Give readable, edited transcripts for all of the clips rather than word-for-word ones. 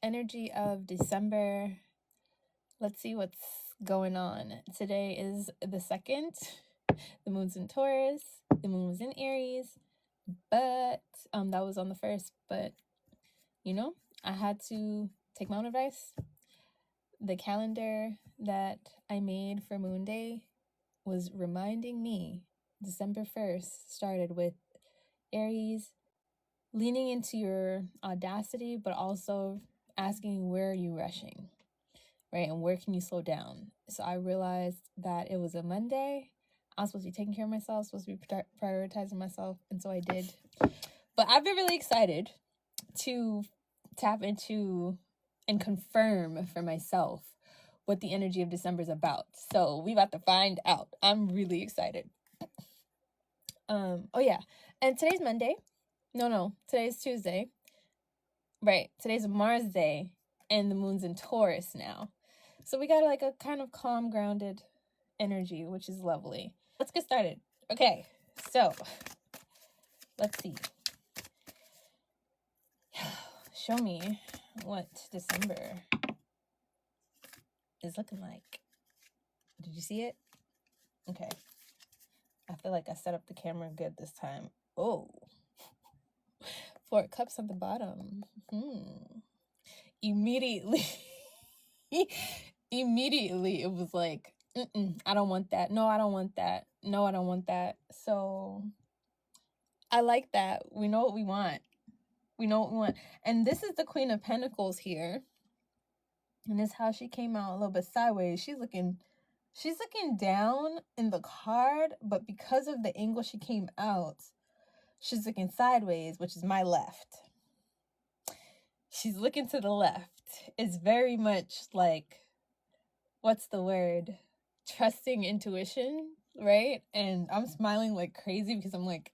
energy of December. Let's see what's going on. Today is the 2nd. The moon's in Taurus. The moon was in Aries. But that was on the 1st. But, I had to take my own advice. The calendar that I made for Moon Day was reminding me December 1st started with Aries, leaning into your audacity, but also asking where are you rushing, right? And where can you slow down? So I realized that it was a Monday. I was supposed to be taking care of myself, supposed to be prioritizing myself, and so I did. But I've been really excited to tap into and confirm for myself what the energy of December is about. So we about to find out. I'm really excited. Oh yeah, and today's Monday. No, today's Tuesday. Right, today's Mars Day, and the moon's in Taurus now. So we got like a kind of calm, grounded energy, which is lovely. Let's get started. Okay, so let's see. Show me what December is looking like. Did you see it? Okay. I feel like I set up the camera good this time. Oh. 4 cups at the bottom. Immediately it was like, I don't want that. No, I don't want that. No, I don't want that. So I like that. We know what we want. We know what we want. And this is the Queen of Pentacles here. And this is how she came out a little bit sideways. She's looking down in the card, but because of the angle she came out, she's looking sideways, which is my left. She's looking to the left. It's very much like, what's the word? Trusting intuition, right? And I'm smiling like crazy because I'm like,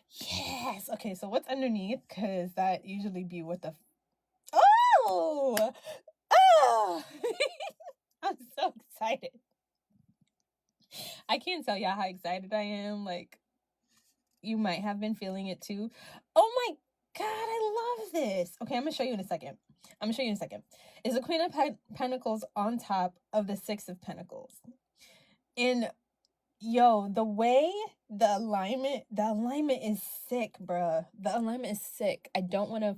yes. Okay, so what's underneath? Because that usually be what the... Oh! I'm so excited. I can't tell y'all how excited I am. Like, you might have been feeling it too. Oh my God, I love this. Okay, I'm going to show you in a second. Is the Queen of Pentacles on top of the 6 of Pentacles. And yo, the way the alignment is sick, bruh. The alignment is sick. I don't want to,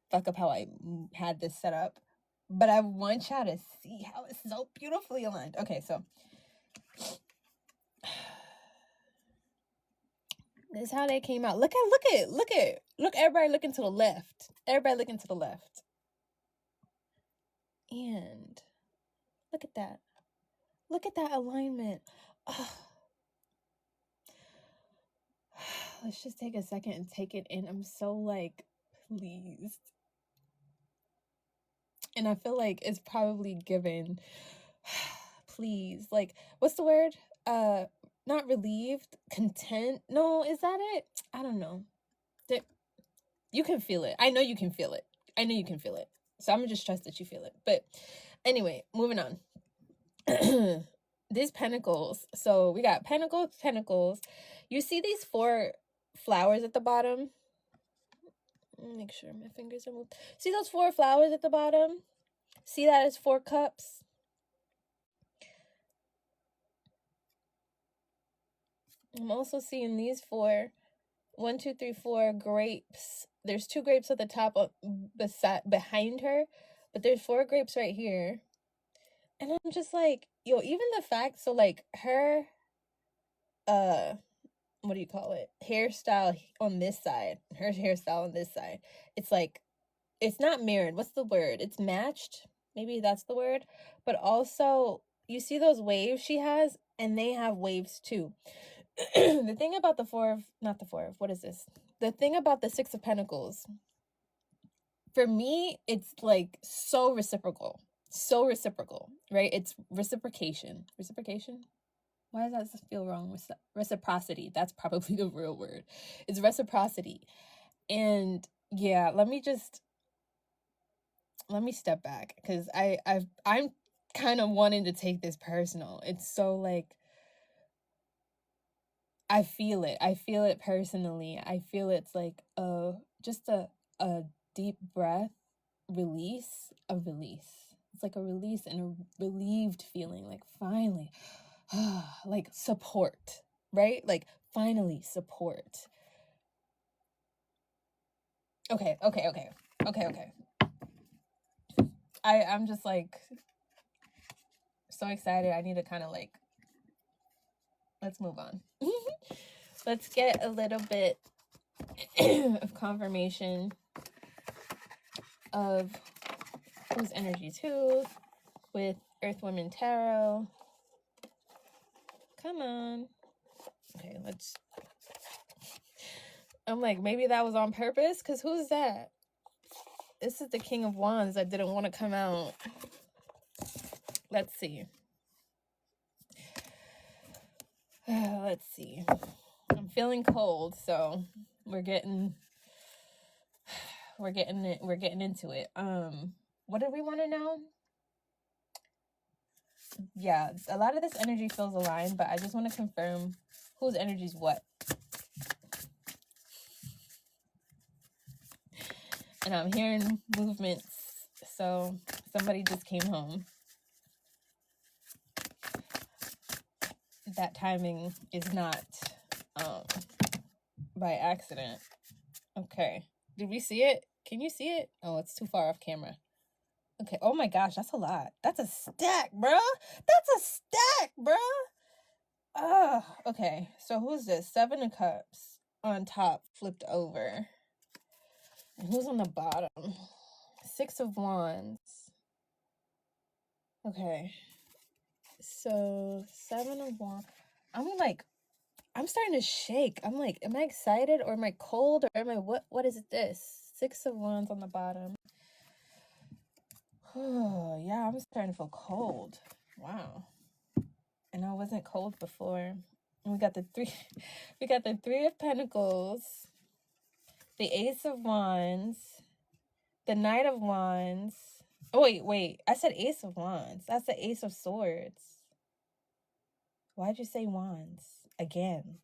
fuck up how I had this set up. But I want y'all to see how it's so beautifully aligned. Okay, so this is how they came out. Look, everybody looking to the left. And look at that. Look at that alignment. Oh. Let's just take a second and take it in. I'm so pleased. And I feel like it's probably given, please, what's the word? Not relieved, content. No, is that it? I don't know. You can feel it. I know you can feel it. So I'm gonna just trust that you feel it. But anyway, moving on. These pentacles. So we got pentacles. You see these 4 flowers at the bottom? Make sure my fingers are moved. See those 4 flowers at the bottom? See that as 4 cups? I'm also seeing these 4, 1, 2, 3, 4 grapes. There's 2 grapes at the top behind her, but there's 4 grapes right here. And I'm just like, yo, even the fact, so her, what do you call it? Hairstyle on this side, her hairstyle on this side. It's it's not mirrored. What's the word? It's matched. Maybe that's the word. But also, you see those waves she has, and they have waves too. The thing about the what is this? The thing about the 6 of Pentacles, for me, it's so reciprocal, right? It's reciprocation. Why does that feel wrong? Reciprocity. That's probably the real word. It's reciprocity. And yeah, let me step back, because I'm kind of wanting to take this personal. It's so I feel it personally. I feel it's just a deep breath, release, a release. It's like a release and a relieved feeling, like finally, like support, right? Like finally support. Okay. I'm just like so excited. I need to kind of like, let's move on. Let's get a little bit of confirmation of whose energy too with Earth Woman Tarot. Come on. Okay, I'm like, maybe that was on purpose, because who's that? This is the King of Wands that didn't want to come out. Let's see. Let's see. I'm feeling cold, so we're getting into it. What do we want to know? Yeah, a lot of this energy feels aligned, but I just want to confirm whose energy is what. And I'm hearing movements, so somebody just came home. That timing is not by accident. Okay. Did we see it? Can you see it? Oh, it's too far off camera. Okay. Oh my gosh, that's a lot. That's a stack, bro. That's a stack, bro. Okay. So who's this? 7 of Cups on top, flipped over. And who's on the bottom? 6 of Wands. Okay. So 7 of Wands. I'm starting to shake. I'm like, am I excited or am I cold or am I what is this? 6 of Wands on the bottom. Oh, yeah, I'm starting to feel cold. Wow. And I wasn't cold before. And we got the 3 of Pentacles, the Ace of Wands, the Knight of Wands. Oh, wait. I said Ace of Wands. That's the Ace of Swords. Why'd you say Wands again?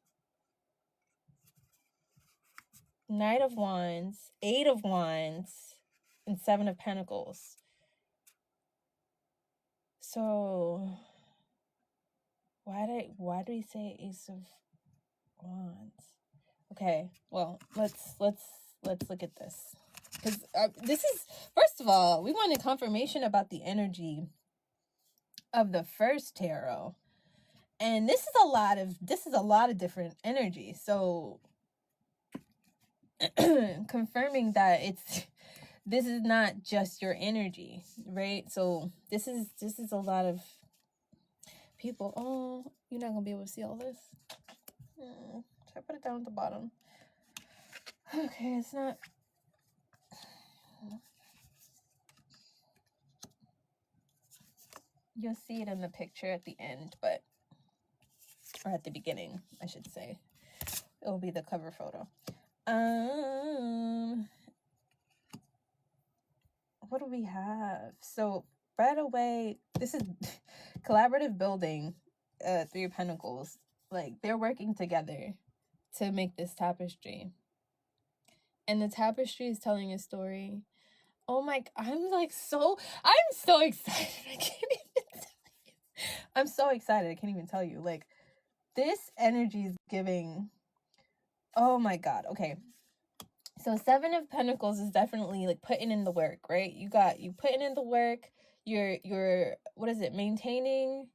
Knight of Wands, 8 of Wands, and 7 of Pentacles. So why do we say Ace of Wands? Okay, well, let's look at this, because this is, first of all, we wanted confirmation about the energy of the first tarot, and this is a lot of different energy. So confirming that this is not just your energy, right? So this is a lot of people. Oh, you're not gonna be able to see all this. Should I put it down at the bottom? Okay, it's not. You'll see it in the picture at the end, or at the beginning, I should say. It will be the cover photo. What do we have? So right away, this is collaborative building. 3 of Pentacles. Like, they're working together to make this tapestry, and the tapestry is telling a story. Oh my, I'm so excited. I can't even tell you. I'm so excited. I can't even tell you. Like, this energy is giving. Oh my God. Okay. So 7 of Pentacles is definitely like putting in the work, right? You putting in the work. You're what is it? Maintaining.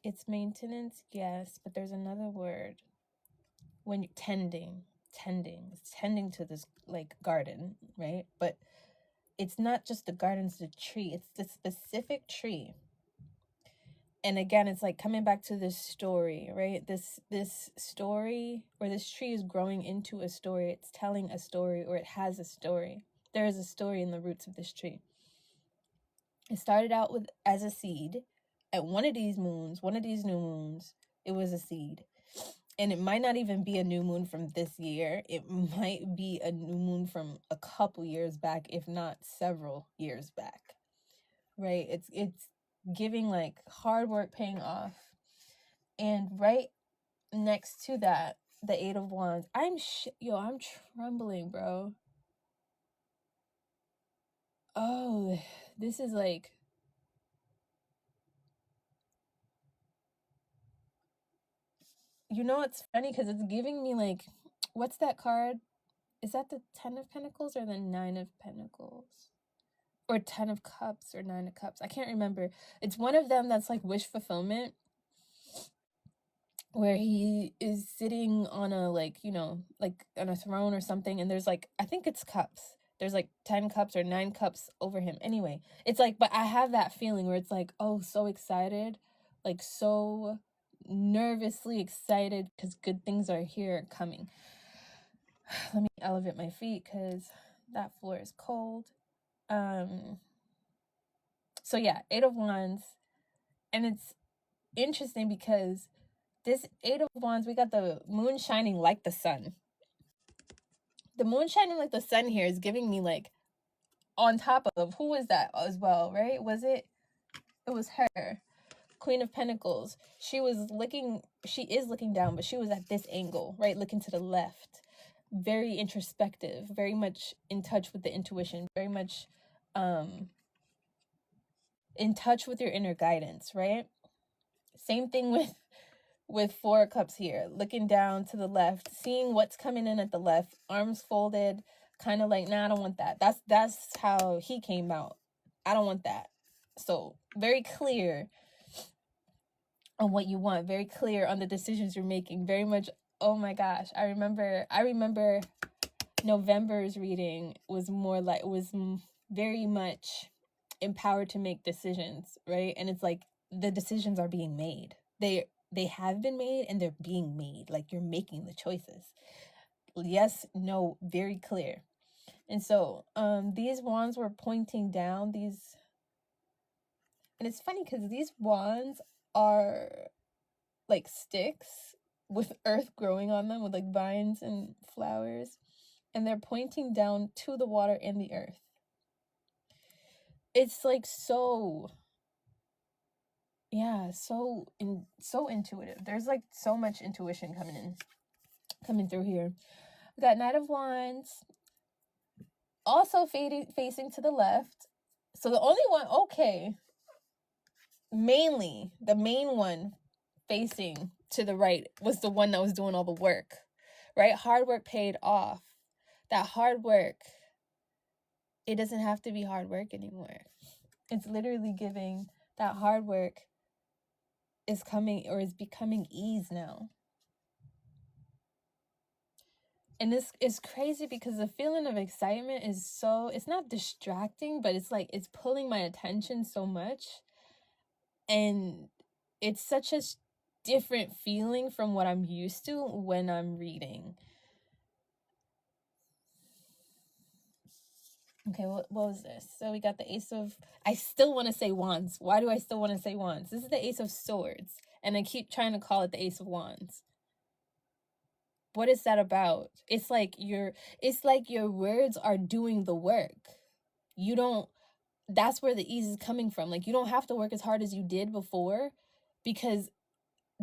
It's maintenance, yes, but there's another word. When you're tending to this like garden, right? But it's not just the garden, it's the tree. It's the specific tree. And again, it's like coming back to this story, right? This story, or this tree is growing into a story. It's telling a story, or it has a story. There is a story in the roots of this tree. It started out as a seed. At one of these new moons, it was a seed. And it might not even be a new moon from this year. It might be a new moon from a couple years back, if not several years back, right? It's giving like hard work paying off. And right next to that, the Eight of Wands. I'm trembling, bro. Oh, this is like, you know, it's funny because it's giving me like, what's that card? Is that the 10 of Pentacles or the 9 of Pentacles? Or 10 of Cups or 9 of Cups? I can't remember. It's one of them that's like wish fulfillment, where he is sitting on a, like, you know, like on a throne or something, and there's like, I think it's cups. There's like 10 cups or 9 cups over him. Anyway, it's like, but I have that feeling where it's like, oh, so excited, like so nervously excited because good things are here coming. Let me elevate my feet because that floor is cold. So yeah, Eight of Wands. And it's interesting because this Eight of Wands, we got the moon shining like the sun. The moon shining like the sun here is giving me like, on top of, who was that as well, right? It was her, Queen of Pentacles. She is looking down, but she was at this angle, right? Looking to the left. Very introspective, very much in touch with the intuition, very much in touch with your inner guidance, right? Same thing with Four of Cups here, looking down to the left, seeing what's coming in at the left, arms folded, kind of like, nah, I don't want that. That's how he came out. I don't want that. So very clear on what you want, very clear on the decisions you're making, very much, oh my gosh, I remember November's reading was very much empowered to make decisions, right? And it's like the decisions are being made. They have been made and they're being made. Like, you're making the choices. Yes, no, very clear. And so these wands were pointing down, and it's funny because these wands are like sticks with earth growing on them, with like vines and flowers, and they're pointing down to the water and the earth. It's like so intuitive. There's like so much intuition coming through here. We got Knight of Wands also facing to the left. So the only one, okay, mainly the main one facing to the right was the one that was doing all the work, right? Hard work paid off. That hard work, it doesn't have to be hard work anymore. It's literally giving that hard work is coming, or is becoming, ease now. And this is crazy because the feeling of excitement is so, it's not distracting, but it's like, it's pulling my attention so much. And it's such a different feeling from what I'm used to when I'm reading. Okay, what was this? So we got the Ace of, I still want to say Wands. Why do I still want to say Wands? This is the Ace of Swords, and I keep trying to call it the Ace of Wands. What is that about? It's like your words are doing the work. That's where the ease is coming from. Like, you don't have to work as hard as you did before, because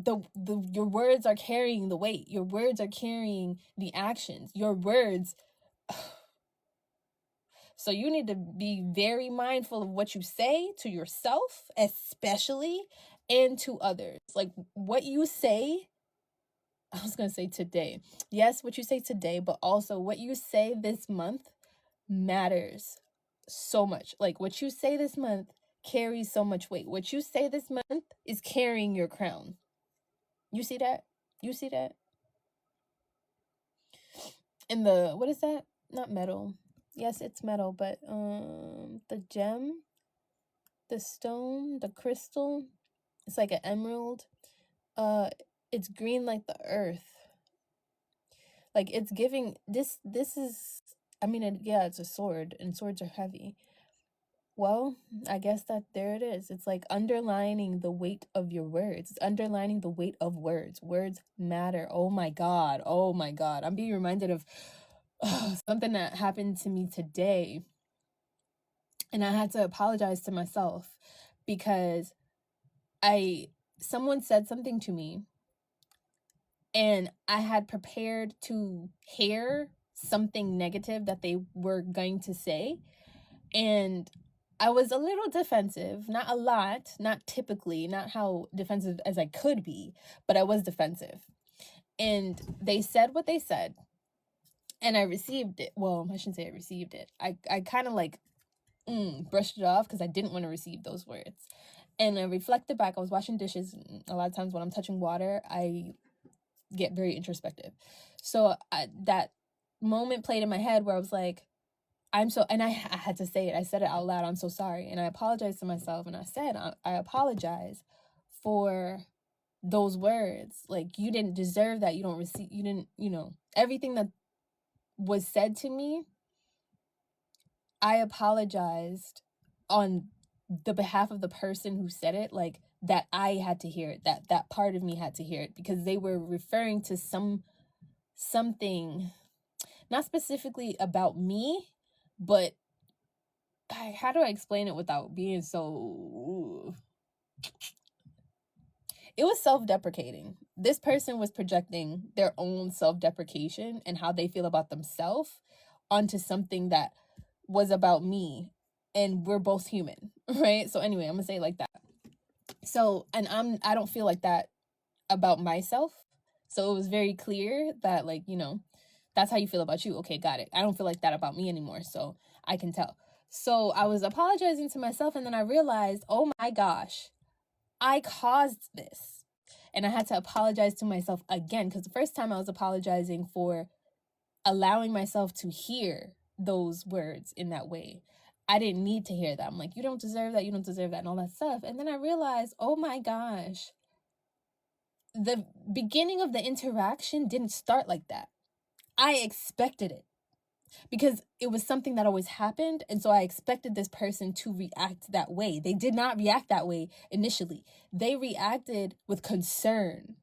your words are carrying the weight. Your words are carrying the actions. Your words. So you need to be very mindful of what you say to yourself, especially, and to others. Like, what you say, I was going to say today. Yes, what you say today, but also what you say this month matters so much. Like, what you say this month carries so much weight. What you say this month is carrying your crown. You see that? You see that? And what is that? Not metal. Yes, it's metal, but the gem, the stone, the crystal, it's like an emerald. It's green like the earth. Like, it's giving this is, I mean, it's a sword, and swords are heavy. Well, I guess that there it is. It's like underlining the weight of your words. It's underlining the weight of words. Words matter. Oh my God. Oh my God. I'm being reminded of something that happened to me today. And I had to apologize to myself because someone said something to me and I had prepared to hear something negative that they were going to say. And I was a little defensive, not a lot, not typically, not how defensive as I could be, but I was defensive. And they said what they said, and I received it. Well, I shouldn't say I received it. I kind of like brushed it off because I didn't want to receive those words. And I reflected back. I was washing dishes. A lot of times when I'm touching water, I get very introspective. So that moment played in my head where I was like, and I had to say it. I said it out loud. I'm so sorry. And I apologized to myself. And I said, I apologize for those words. Like, you didn't deserve that. You didn't, everything that was said to me, I apologized on the behalf of the person who said it, like, that I had to hear it, that part of me had to hear it, because they were referring to something, not specifically about me, but how do I explain it without being so... It was self-deprecating. This person was projecting their own self-deprecation and how they feel about themselves onto something that was about me, and we're both human, right? So anyway, I'm gonna say it like that. So, and I don't feel like that about myself. So it was very clear that, like, that's how you feel about you. Okay, got it. I don't feel like that about me anymore, so I can tell. So I was apologizing to myself, and then I realized, oh my gosh, I caused this. And I had to apologize to myself again, because the first time I was apologizing for allowing myself to hear those words in that way. I didn't need to hear that. I'm like, you don't deserve that, and all that stuff. And then I realized, oh my gosh, the beginning of the interaction didn't start like that. I expected it because it was something that always happened. And so I expected this person to react that way. They did not react that way initially. They reacted with concern.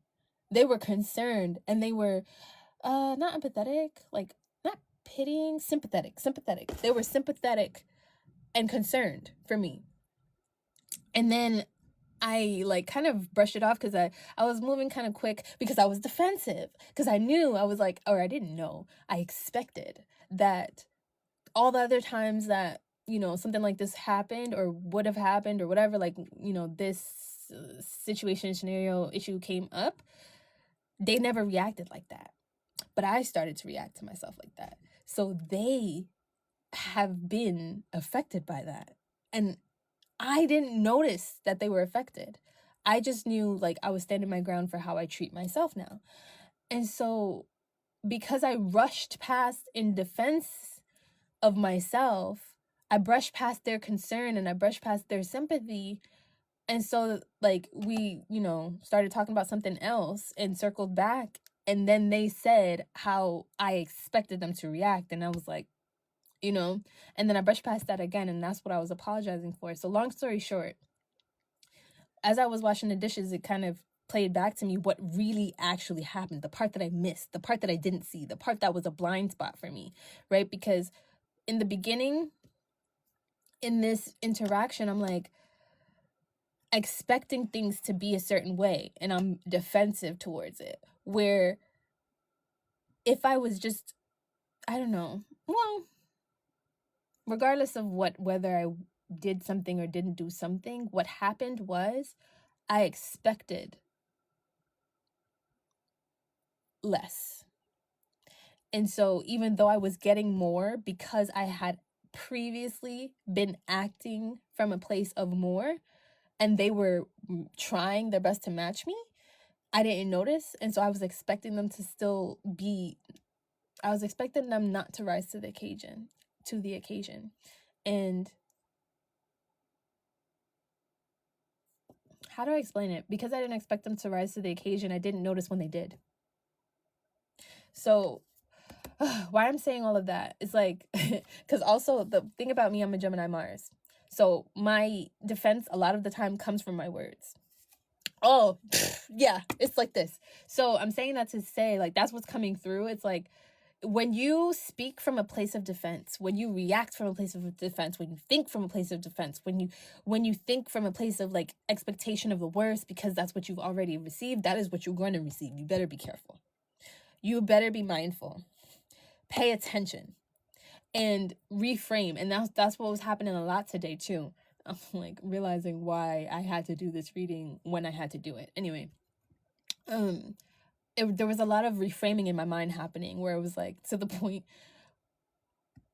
They were concerned, and they were not empathetic, like not pitying, sympathetic. They were sympathetic and concerned for me. And then I like kind of brushed it off because I was moving kind of quick because I was defensive, because I knew, I was like, or I didn't know, I expected that all the other times that, something like this happened or would have happened or whatever, like, this situation, scenario, issue came up, they never reacted like that. But I started to react to myself like that. So they have been affected by that. And I didn't notice that they were affected. I just knew, like, I was standing my ground for how I treat myself now. And so because I rushed past in defense of myself, I brushed past their concern and I brushed past their sympathy. And so, like, we, started talking about something else and circled back. And then they said how I expected them to react. And I was like, and then I brushed past that again. And that's what I was apologizing for. So long story short, as I was washing the dishes, it kind of played back to me what really actually happened, the part that I missed, the part that I didn't see, the part that was a blind spot for me, right? Because in the beginning, in this interaction, I'm like expecting things to be a certain way, and I'm defensive towards it. Where if I was just, I don't know, well, regardless of whether I did something or didn't do something, what happened was I expected less. And so even though I was getting more because I had previously been acting from a place of more, and they were trying their best to match me, I didn't notice. And so I was expecting them to still be, I was expecting them not to rise to the occasion. And how do I explain it? Because I didn't expect them to rise to the occasion, I didn't notice when they did. So why I'm saying all of that is like, because also the thing about me, I'm a Gemini Mars. So my defense a lot of the time comes from my words. Oh, yeah, it's like this. So I'm saying that to say, like, that's what's coming through. It's like, when you speak from a place of defense, when you react from a place of defense, when you think from a place of defense, when you think from a place of like expectation of the worst, because that's what you've already received, that is what you're going to receive. You better be careful. You better be mindful. Pay attention and reframe. And that's what was happening a lot today too. I'm like realizing why I had to do this reading when I had to do it. Anyway, there was a lot of reframing in my mind happening where it was like, to the point,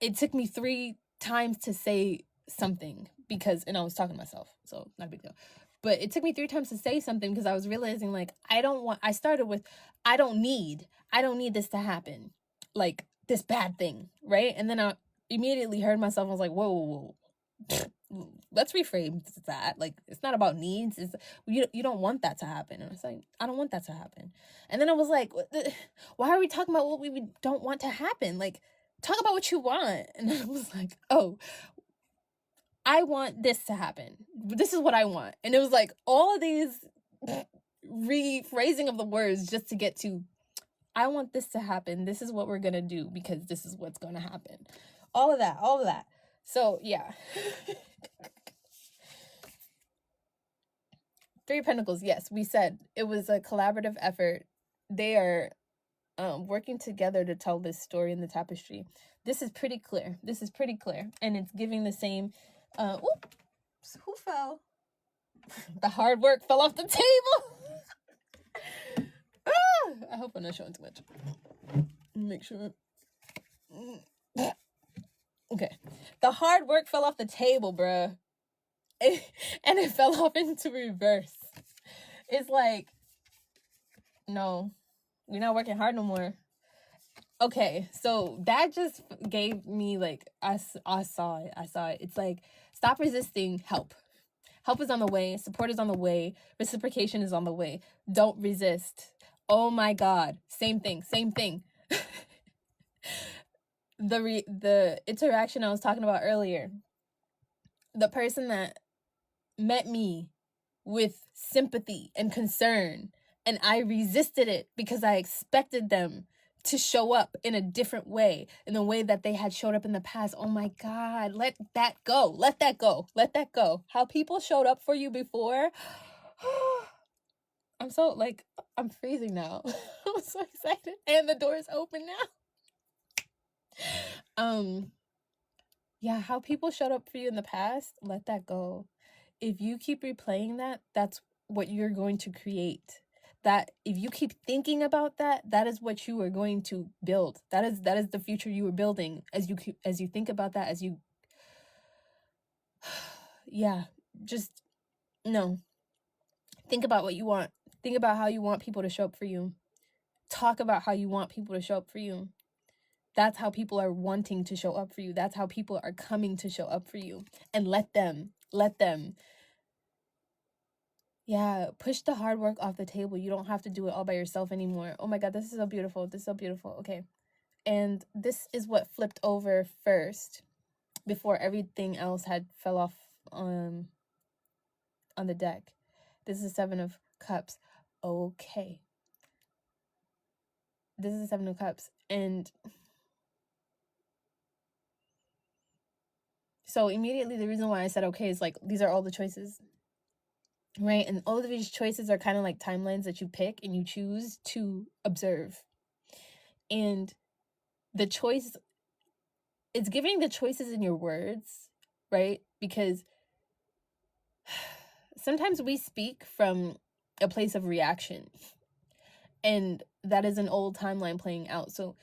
it took me 3 times to say something and I was talking to myself, so not a big deal. But it took me 3 times to say something because I was realizing like, I started with, I don't need this to happen. Like this bad thing, right? And then I immediately heard myself, I was like, whoa. Let's reframe that. Like, it's not about needs. It's you don't want that to happen. And I was like, I don't want that to happen. And then I was like, why are we talking about what we don't want to happen? Like, talk about what you want. And I was like, oh, I want this to happen. This is what I want. And it was like all of these rephrasing of the words just to get to, I want this to happen. This is what we're going to do because this is what's going to happen. All of that. So, yeah. 3 of Pentacles, yes, we said it was a collaborative effort. They are working together to tell this story in the tapestry. This is pretty clear. And it's giving the same... oops, who fell? The hard work fell off the table! I hope I'm not showing too much. Make sure... Okay. The hard work fell off the table, bruh. And it fell off into reverse. It's like, no, we're not working hard no more. Okay, so that just gave me like, I saw it. It's like, stop resisting help. Help is on the way. Support is on the way. Reciprocation is on the way. Don't resist. Oh my God. Same thing. The interaction I was talking about earlier. The person that met me with sympathy and concern, and I resisted it because I expected them to show up in a different way, in the way that they had showed up in the past. Oh my God, let that go. How people showed up for you before. I'm freezing now. I'm so excited. And the door is open now. Yeah, how people showed up for you in the past, let that go. If you keep replaying that, that's what you're going to create. That if you keep thinking about that, that is what you are going to build. That is the future you are building as you think about that, as you just no. Think about what you want. Think about how you want people to show up for you. Talk about how you want people to show up for you. That's how people are wanting to show up for you. That's how people are coming to show up for you. And let them. Yeah, push the hard work off the table. You don't have to do it all by yourself anymore. Oh my God, this is so beautiful. Okay. And this is what flipped over first before everything else had fell off on the deck. This is 7 of Cups. Okay. This is 7 of Cups. And so immediately the reason why I said okay is like, these are all the choices, right? And all of these choices are kind of like timelines that you pick and you choose to observe. And the choice, it's giving the choices in your words, right? Because sometimes we speak from a place of reaction, and that is an old timeline playing out. So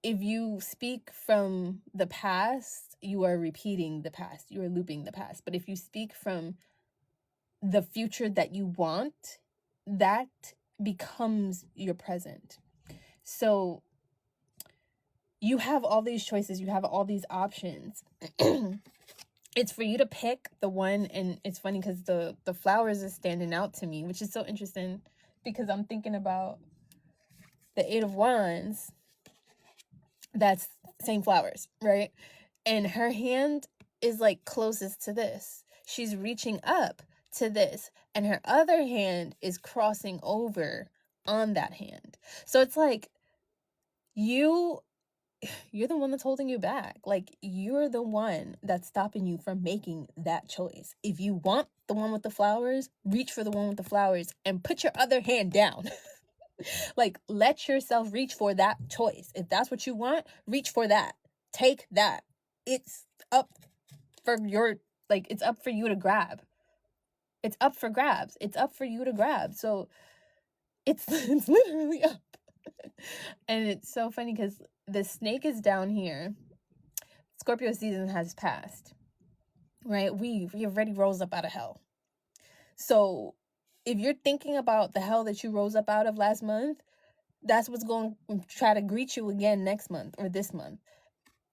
if you speak from the past, you are repeating the past, you are looping the past. But if you speak from the future that you want, that becomes your present. So you have all these choices, you have all these options. It's for you to pick the one. And it's funny because the flowers is standing out to me, which is so interesting because I'm thinking about the 8 of Wands. That's same flowers, right? And her hand is like closest to this. She's reaching up to this, and her other hand is crossing over on that hand. So it's like you you're the one that's holding you back. Like, you're the one that's stopping you from making that choice. If you want the one with the flowers, reach for the one with the flowers and put your other hand down. Like, let yourself reach for that choice. If that's what you want, reach for that. Take that. It's up for your, like, it's up for you to grab. It's up for grabs. It's up for you to grab. So it's literally up. And it's so funny because the snake is down here. Scorpio season has passed, right? We already rose up out of hell. So if you're thinking about the hell that you rose up out of last month, that's what's going to try to greet you again next month or this month.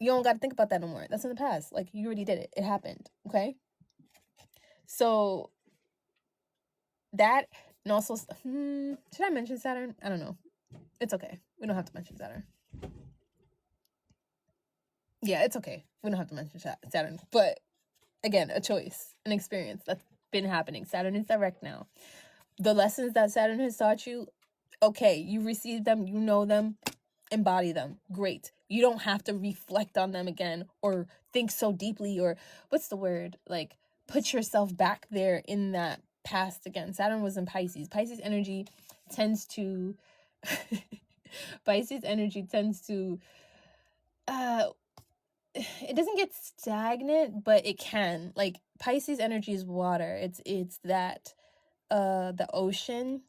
You don't got to think about that no more. That's in the past. Like, you already did it. It happened. Okay? So that, and also, should I mention Saturn? I don't know. It's okay. We don't have to mention Saturn. Yeah, it's okay. We don't have to mention Saturn. But again, a choice, an experience that's been happening. Saturn is direct now. The lessons that Saturn has taught you, okay, you received them, you know them, embody them. Great. You don't have to reflect on them again or think so deeply, or what's the word? Like, put yourself back there in that past again. Saturn was in Pisces. Pisces energy tends to it doesn't get stagnant, but it can. Like, Pisces energy is water. It's that the ocean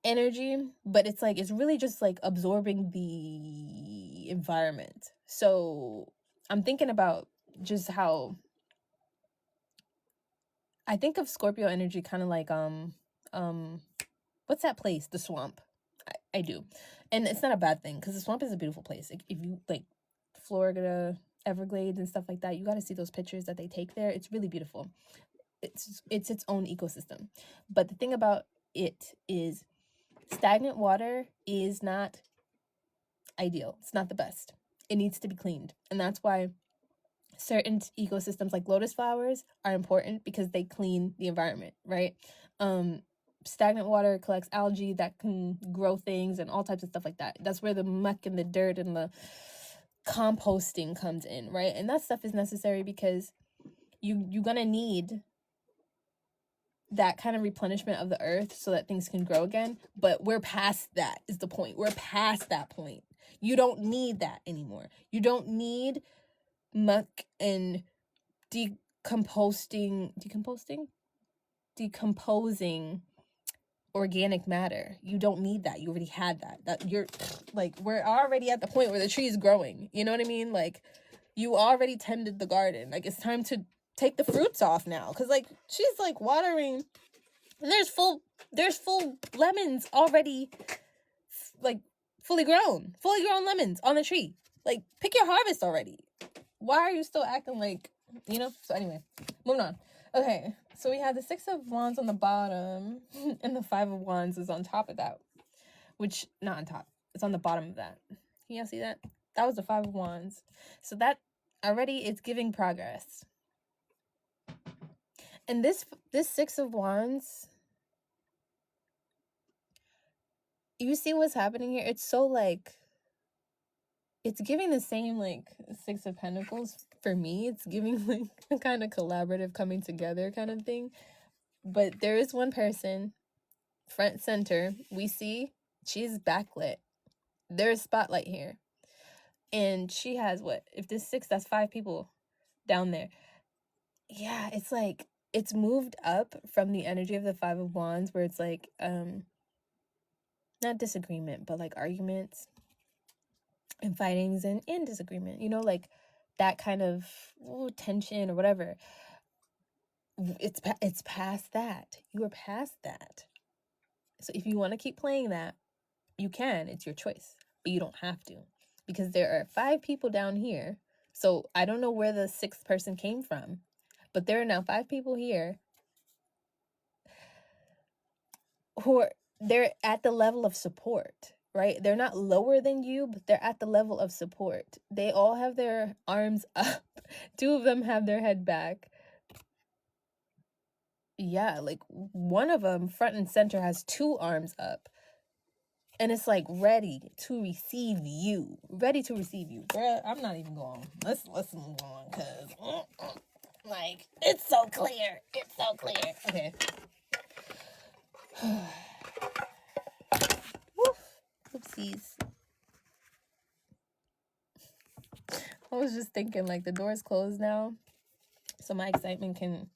energy, but it's like, it's really just like absorbing the environment. So I'm thinking about just how I think of Scorpio energy kind of like what's that place? The swamp. I do. And it's not a bad thing, because the swamp is a beautiful place. Like, if you like Florida, Everglades and stuff like that, you got to see those pictures that they take there. It's really beautiful. It's its own ecosystem. But the thing about it is, stagnant water is not ideal. It's not the best. It needs to be cleaned. And that's why certain ecosystems like lotus flowers are important, because they clean the environment, right? Stagnant water collects algae that can grow things and all types of stuff like that. That's where the muck and the dirt and the composting comes in, right? And that stuff is necessary, because you're gonna need that kind of replenishment of the earth so that things can grow again. But we're past that, is the point. We're past that point. You don't need that anymore. You don't need muck and decomposing organic matter. You don't need that. You already had that you're like, we're already at the point where the tree is growing. You know what I mean? Like, you already tended the garden. Like, it's time to take the fruits off now, because like, she's like watering and there's full lemons already, like fully grown lemons on the tree. Like, pick your harvest already. Why are you still acting like, you know? So anyway, moving on. Okay, so we have the Six of Wands on the bottom, and the Five of Wands is on top of that. Which, not on top. It's on the bottom of that. Can y'all see that? That was the Five of Wands. So that already, it's giving progress. And this Six of Wands, you see what's happening here? It's so like, it's giving the same like Six of Pentacles for me. It's giving like a kind of collaborative coming together kind of thing. But there is one person, front center, we see she's backlit. There's spotlight here. And she has what? If this 6, that's 5 people down there. Yeah, it's like, it's moved up from the energy of the Five of Wands, where it's like, not disagreement, but like arguments and fightings and disagreement, you know, like that kind of tension or whatever. It's past that. You are past that. So if you want to keep playing that, you can. It's your choice, but you don't have to, because there are 5 people down here. So I don't know where the 6th person came from, but there are now 5 people here who are, they're at the level of support, right? They're not lower than you, but they're at the level of support. They all have their arms up. 2 of them have their head back. Yeah, like one of them, front and center, has 2 arms up. And it's like ready to receive you. Ready to receive you. Bruh, I'm not even going. Let's move on, because like, it's so clear. It's so clear. Okay. Woof. Oopsies. I was just thinking, like, the door's closed now, so my excitement can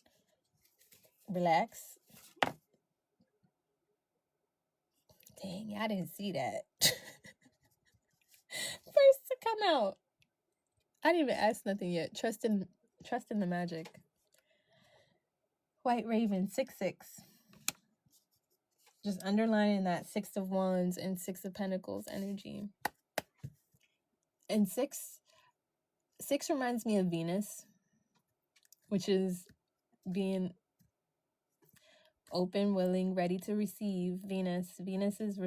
relax. Dang, I didn't see that. First to come out. I didn't even ask nothing yet. Trust in the magic. White Raven, 6/6. Just underlining that 6 of Wands and 6 of Pentacles energy. And 6 reminds me of Venus, which is being open, willing, ready to receive. Venus is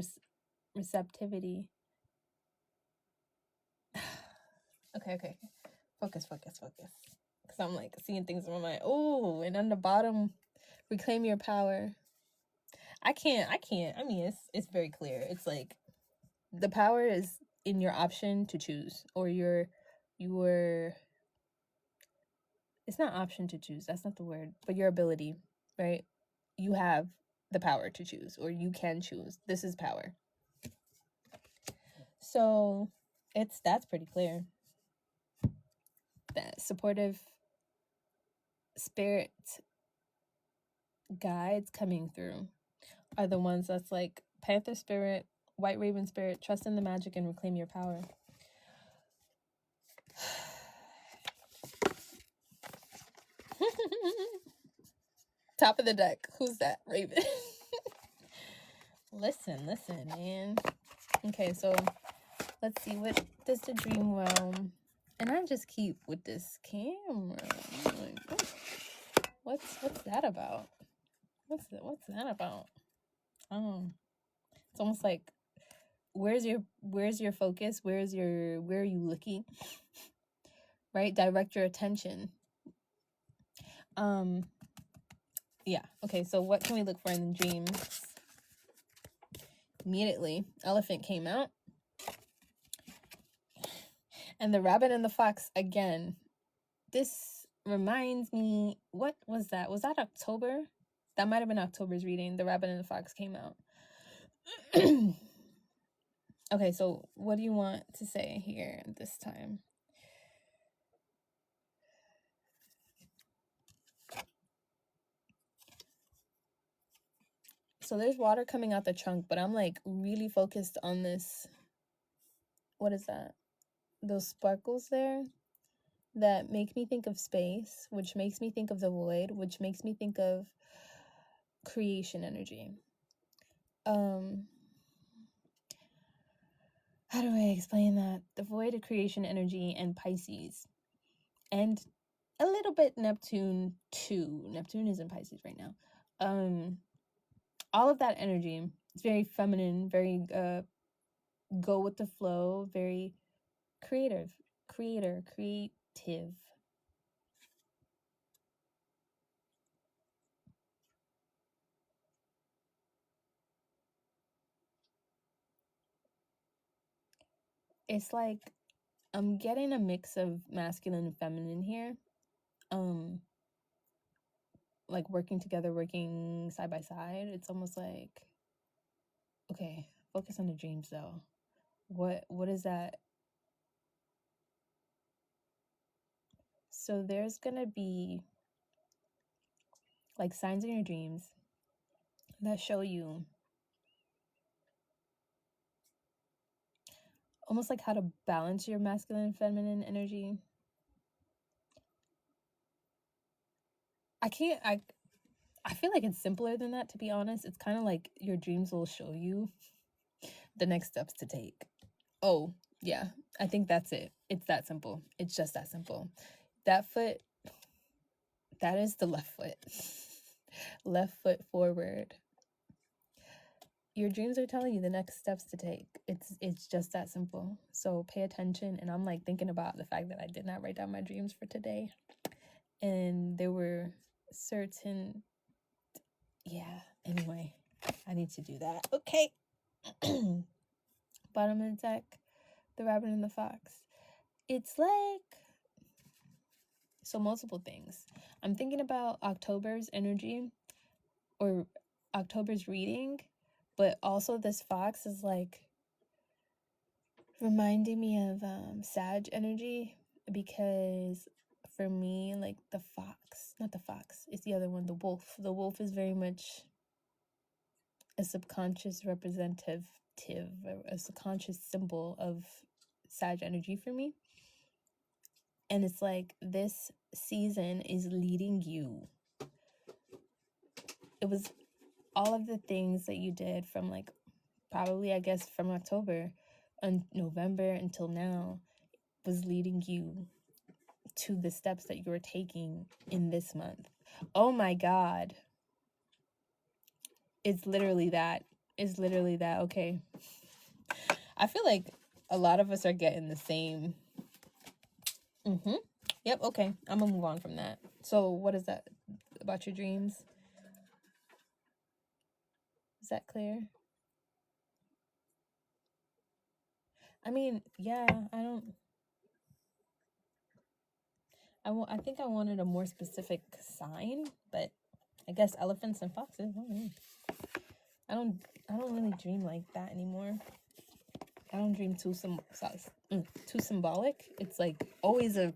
receptivity. Okay. Focus. Because I'm like seeing things in my mind. Oh, and on the bottom, reclaim your power. I can't. I mean, it's very clear. It's like the power is in your option to choose, or your it's not option to choose, that's not the word, but your ability, right? You have the power to choose, or you can choose. This is power. So that's pretty clear. That supportive spirit guides coming through are the ones that's like Panther spirit, White Raven spirit, trust in the magic and reclaim your power. Top of the deck. Who's that? Raven. Listen, man. Okay, so let's see, what does the dream realm, and I just keep with this camera. Like, what's that about? What's that about? It's almost like, where's your focus? Where are you looking? Right? Direct your attention. Yeah. Okay, so what can we look for in the dreams? Immediately, elephant came out. And the rabbit and the fox again. This reminds me, what was that? Was that October? That might have been October's reading. The rabbit and the fox came out. Okay, so what do you want to say here this time? So there's water coming out the trunk, but I'm like really focused on this. What is that? Those sparkles there that make me think of space, which makes me think of the void, which makes me think of creation energy. How do I explain that? The void of creation energy and Pisces. And a little bit Neptune too. Neptune is in Pisces right now. All of that energy. It's very feminine, very go with the flow, very creative. It's like I'm getting a mix of masculine and feminine here. Like working together, working side by side. It's almost like, okay, focus on the dreams though. What is that? So there's gonna be like signs in your dreams that show you almost like how to balance your masculine and feminine energy. I feel like it's simpler than that, to be honest. It's kind of like your dreams will show you the next steps to take. Oh, yeah. I think that's it. It's that simple. It's just that simple. That foot, that is the left foot. Left foot forward. Your dreams are telling you the next steps to take. It's just that simple. So pay attention. And I'm like thinking about the fact that I did not write down my dreams for today. And there were certain, yeah, anyway, I need to do that. Okay. bottom of the deck, the rabbit and the fox. It's like, so multiple things. I'm thinking about October's energy or October's reading, but also this fox is like reminding me of Sag energy, because for me, like the fox, not the fox, it's the other one, the wolf. The wolf is very much a subconscious representative, a subconscious symbol of Sag energy for me. And it's like this season is leading you. It was all of the things that you did from like probably, I guess, from October and November until now was leading you to the steps that you're taking in this month. Oh my God. It's literally that. It's literally that. Okay. I feel like a lot of us are getting the same. Yep. Okay. I'm gonna move on from that. So what is that about your dreams? Is that clear? I mean, yeah, I think I wanted a more specific sign, but I guess elephants and foxes. I don't really dream like that anymore. I don't dream too symbolic. It's like always a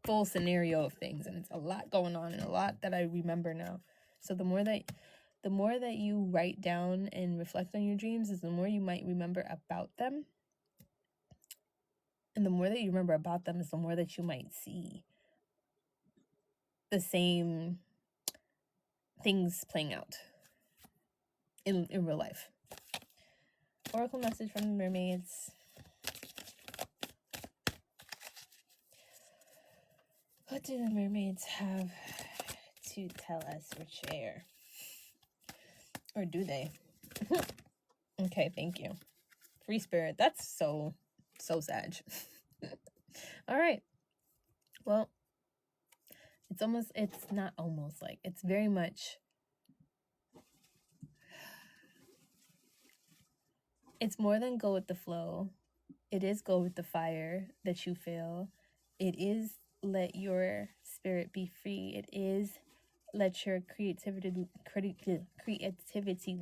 full scenario of things, and it's a lot going on and a lot that I remember now. So the more that you write down and reflect on your dreams is the more you might remember about them. And the more that you remember about them is the more that you might see the same things playing out in real life. Oracle message from the mermaids. What do the mermaids have to tell us for share? Or do they? Okay, thank you. Free spirit. That's so Sag. All right. Well, it's not almost like, it's very much, it's more than go with the flow. It is go with the fire that you feel. It is let your spirit be free. It is let your creativity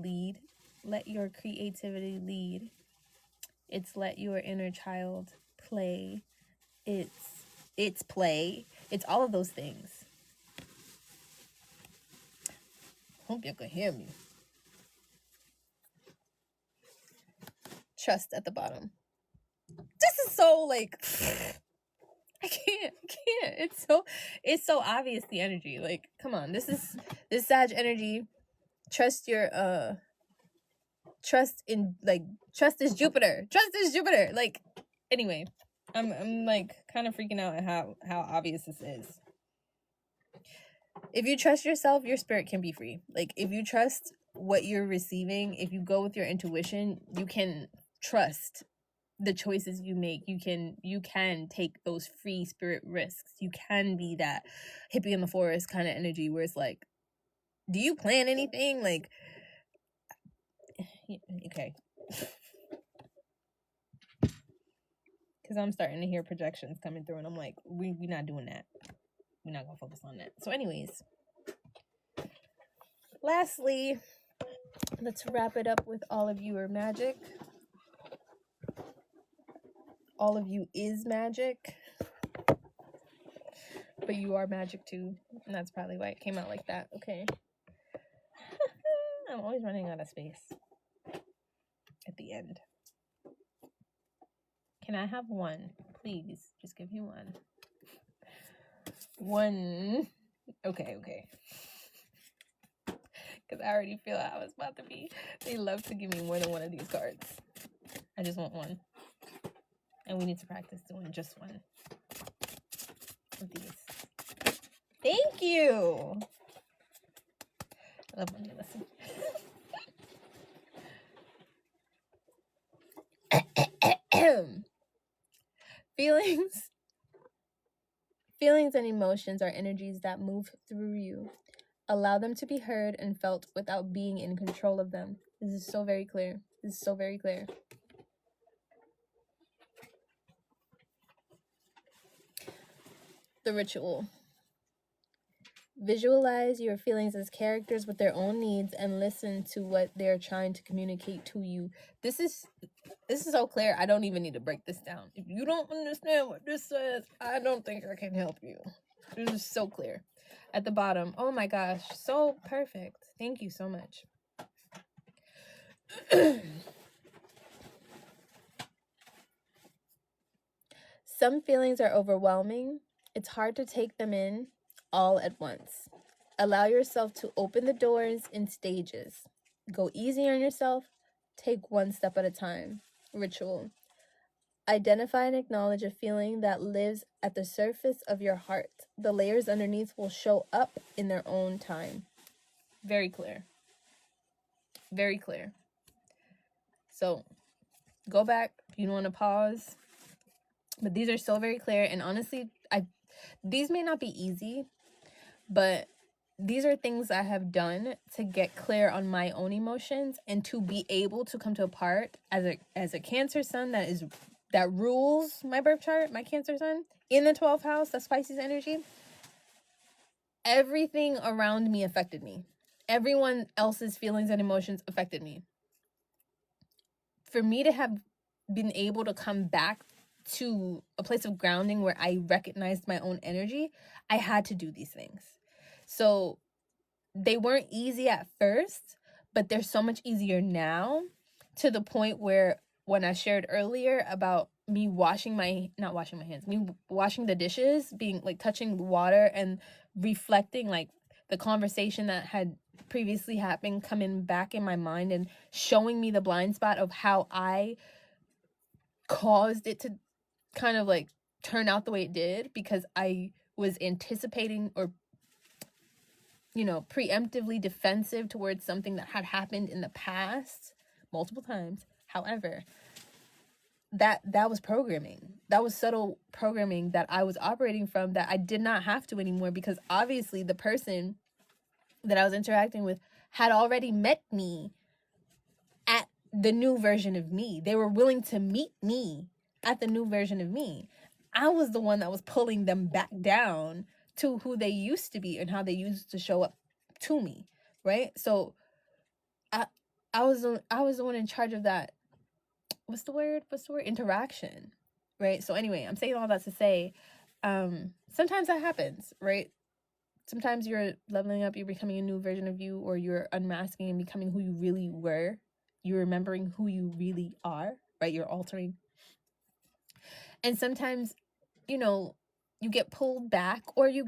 lead. Let your creativity lead. It's let your inner child play. It's play. It's all of those things. Hope you can hear me. Trust at the bottom. This is so like I can't. It's so obvious, the energy. Like, come on. This Sag energy. Trust your trust is Jupiter. Trust is Jupiter. Like, anyway, I'm like kind of freaking out at how obvious this is. If you trust yourself, your spirit can be free. Like, if you trust what you're receiving, if you go with your intuition, you can trust the choices you make. You can take those free spirit risks. You can be that hippie in the forest kind of energy where it's like, do you plan anything? Like, okay. Because I'm starting to hear projections coming through and I'm like, we're not doing that. We're not going to focus on that. So anyways, lastly, let's wrap it up with all of you are magic. All of you is magic. But you are magic too. And that's probably why it came out like that. Okay. I'm always running out of space at the end. Can I have one? Please. Just give me one. One. Okay. Because I already feel how it's about to be. They love to give me more than one of these cards. I just want one. And we need to practice doing just one of these. Thank you. I love when you listen. Feelings and emotions are energies that move through you. Allow them to be heard and felt without being in control of them. This is so very clear. The ritual. Visualize your feelings as characters with their own needs and listen to what they're trying to communicate to you. This is so clear. I don't even need to break this down. If you don't understand what this says, I don't think I can help you. This is so clear. At the bottom, oh my gosh, so perfect. Thank you so much. Some feelings are overwhelming. It's hard to take them in all at once. Allow yourself to open the doors in stages. Go easy on yourself. Take one step at a time. Ritual. Identify and acknowledge a feeling that lives at the surface of your heart. The layers underneath will show up in their own time. Very clear. Very clear. So go back. You don't want to pause. But these are so very clear. And honestly, these may not be easy, but these are things I have done to get clear on my own emotions and to be able to come to a part as a Cancer sun that rules my birth chart, my Cancer sun, in the 12th house, that's Pisces energy. Everything around me affected me. Everyone else's feelings and emotions affected me. For me to have been able to come back to a place of grounding where I recognized my own energy, I had to do these things. So they weren't easy at first, but they're so much easier now, to the point where when I shared earlier about me washing the dishes, being like touching the water and reflecting like the conversation that had previously happened coming back in my mind and showing me the blind spot of how I caused it to kind of like turn out the way it did, because I was anticipating or preemptively defensive towards something that had happened in the past multiple times. However, that was programming. That was subtle programming that I was operating from, that I did not have to anymore, because obviously the person that I was interacting with had already met me at the new version of me. They were willing to meet me at the new version of me. I was the one that was pulling them back down to who they used to be and how they used to show up to me, right? So I was the one in charge of that. What's the word? Interaction, right? So anyway, I'm saying all that to say, sometimes that happens, right? Sometimes you're leveling up, you're becoming a new version of you, or you're unmasking and becoming who you really were. You're remembering who you really are, right? You're altering. And sometimes, you get pulled back, or you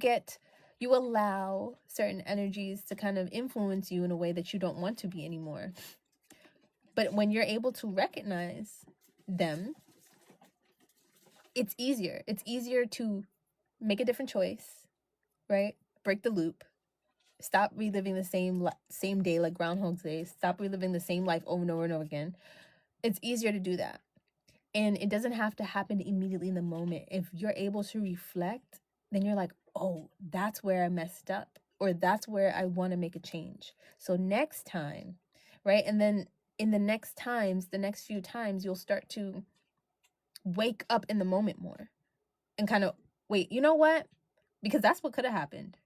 allow certain energies to kind of influence you in a way that you don't want to be anymore. But when you're able to recognize them, it's easier. It's easier to make a different choice, right? Break the loop. Stop reliving the same day, like Groundhog Day. Stop reliving the same life over and over and over again. It's easier to do that. And it doesn't have to happen immediately in the moment. If you're able to reflect, then you're like, oh, that's where I messed up, or that's where I want to make a change. So next time, right? And then in the next few times, you'll start to wake up in the moment more and kind of, wait, you know what? Because that's what could have happened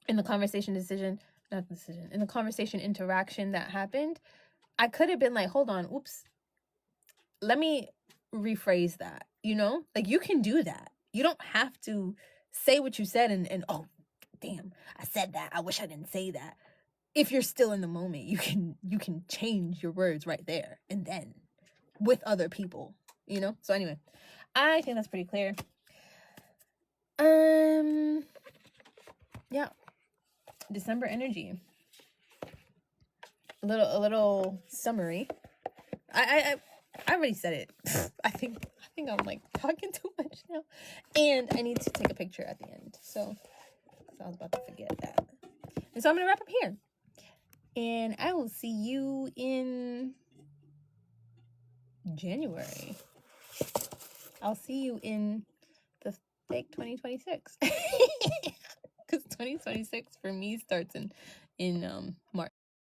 in the conversation in the conversation interaction that happened. I could have been like, hold on, oops, let me rephrase that, like you can do that. You don't have to say what you said and oh, damn, I said that. I wish I didn't say that. If you're still in the moment, you can change your words right there and then with other people, So anyway, I think that's pretty clear. Yeah. December energy. A little summary. I already said it. I think I'm like talking too much now, and I need to take a picture at the end. So I was about to forget that. And so I'm gonna wrap up here, and I will see you in January. I'll see you in the fake 2026, because 2026 for me starts in March.